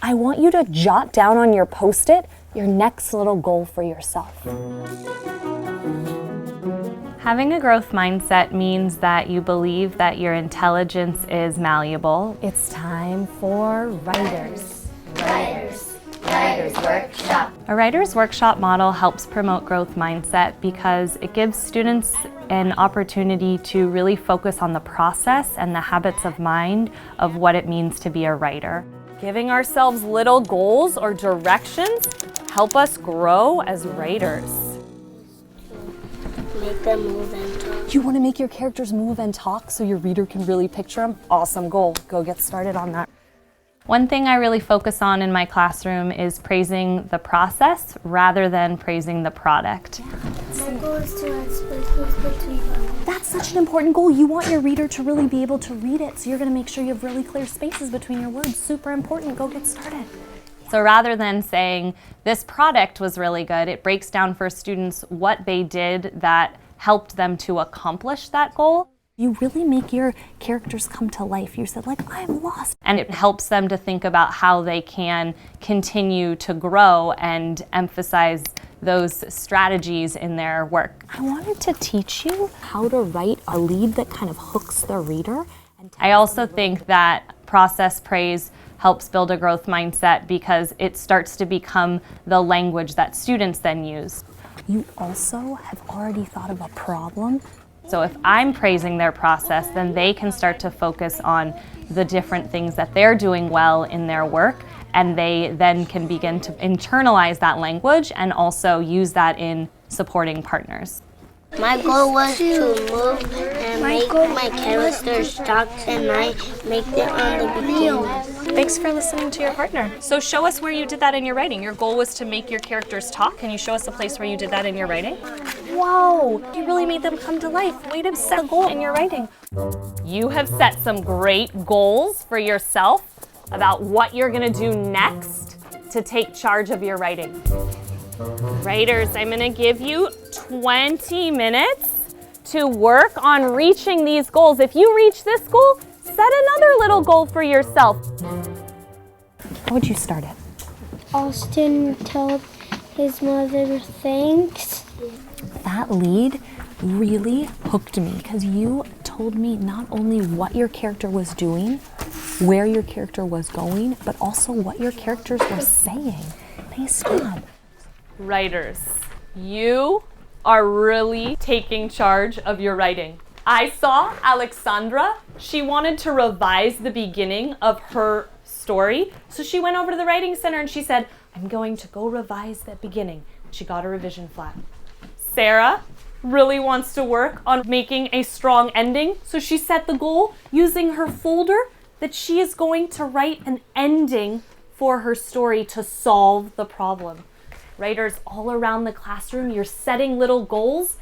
I want you to jot down on your Post-it your next little goal for yourself. Having a growth mindset means that you believe that your intelligence is malleable. It's time for Writers. Writers Workshop. A Writers Workshop model helps promote growth mindset because it gives students an opportunity to really focus on the process and the habits of mind of what it means to be a writer. Giving ourselves little goals or directions help us grow as writers. Make them move and talk. You want to make your characters move and talk so your reader can really picture them? Awesome goal. Go get started on that. One thing I really focus on in my classroom is praising the process rather than praising the product. My goal is to add spaces between them. That's such an important goal. You want your reader to really be able to read it, so you're going to make sure you have really clear spaces between your words. Super important. Go get started. So rather than saying this product was really good, it breaks down for students what they did that helped them to accomplish that goal. You really make your characters come to life. You said, like, I'm lost. And it helps them to think about how they can continue to grow and emphasize those strategies in their work. I wanted to teach you how to write a lead that kind of hooks the reader. I also think that process praise helps build a growth mindset because it starts to become the language that students then use. You also have already thought of a problem. So if I'm praising their process, then they can start to focus on the different things that they're doing well in their work, and they then can begin to internalize that language and also use that in supporting partners. My goal was to move and make my characters talk, and I make it on the beginning. Thanks for listening to your partner. So show us where you did that in your writing. Your goal was to make your characters talk. Can you show us a place where you did that in your writing? Whoa, you really made them come to life. Way to set a goal in your writing. You have set some great goals for yourself about what you're going to do next to take charge of your writing. Writers, I'm going to give you 20 minutes to work on reaching these goals. If you reach this goal, set another little goal for yourself. How would you start it? Austin told his mother thanks. That lead really hooked me because you told me not only what your character was doing, where your character was going, but also what your characters were saying. Nice job. Writers, you are really taking charge of your writing. I saw Alexandra. She wanted to revise the beginning of her story, so she went over to the writing center and she said, I'm going to go revise that beginning. She got a revision flat. Sarah really wants to work on making a strong ending, so she set the goal using her folder that she is going to write an ending for her story to solve the problem. Writers all around the classroom, you're setting little goals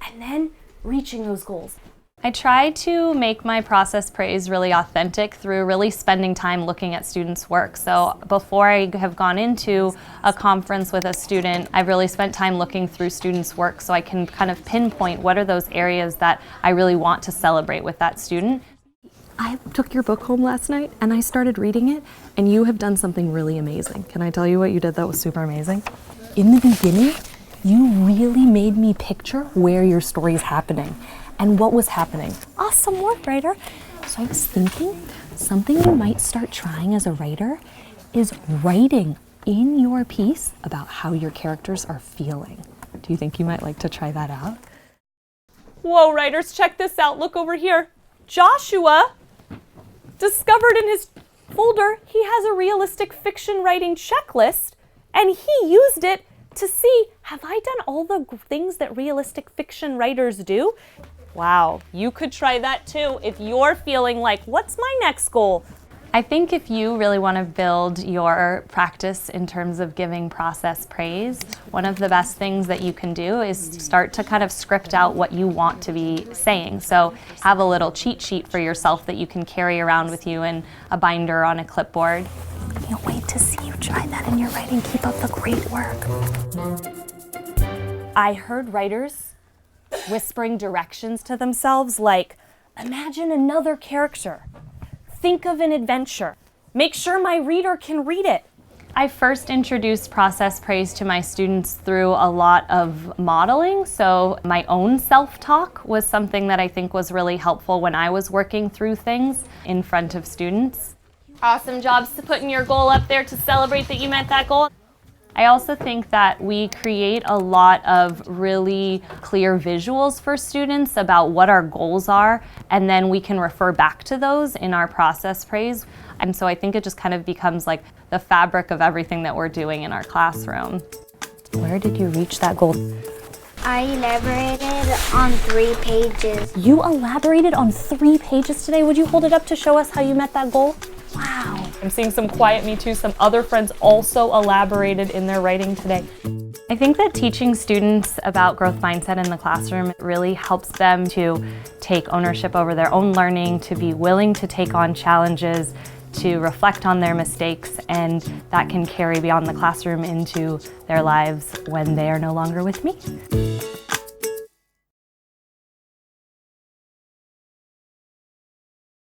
and then reaching those goals. I try to make my process praise really authentic through really spending time looking at students' work. So before I have gone into a conference with a student, I've really spent time looking through students' work so I can kind of pinpoint what are those areas that I really want to celebrate with that student. I took your book home last night and I started reading it, and you have done something really amazing. Can I tell you what you did that was super amazing? In the beginning, you really made me picture where your story is happening and what was happening. Awesome work, writer. So I was thinking something you might start trying as a writer is writing in your piece about how your characters are feeling. Do you think you might like to try that out? Whoa, writers, check this out. Look over here. Joshua discovered in his folder he has a realistic fiction writing checklist, and he used it to see, have I done all the things that realistic fiction writers do? Wow, you could try that too if you're feeling like, what's my next goal? I think if you really want to build your practice in terms of giving process praise, one of the best things that you can do is start to kind of script out what you want to be saying. So have a little cheat sheet for yourself that you can carry around with you in a binder on a clipboard. I can't wait to see you try that in your writing. Keep up the great work. I heard writers whispering directions to themselves like, Imagine another character. Think of an adventure. Make sure my reader can read it. I first introduced process praise to my students through a lot of modeling, so my own self-talk was something that I think was really helpful when I was working through things in front of students. Awesome jobs to putting your goal up there to celebrate that you met that goal. I also think that we create a lot of really clear visuals for students about what our goals are, and then we can refer back to those in our process praise. And so I think it just kind of becomes like the fabric of everything that we're doing in our classroom. Where did you reach that goal? I elaborated on 3 pages. You elaborated on 3 pages today. Would you hold it up to show us how you met that goal? Wow. I'm seeing some quiet me too. Some other friends also elaborated in their writing today. I think that teaching students about growth mindset in the classroom really helps them to take ownership over their own learning, to be willing to take on challenges, to reflect on their mistakes, and that can carry beyond the classroom into their lives when they are no longer with me.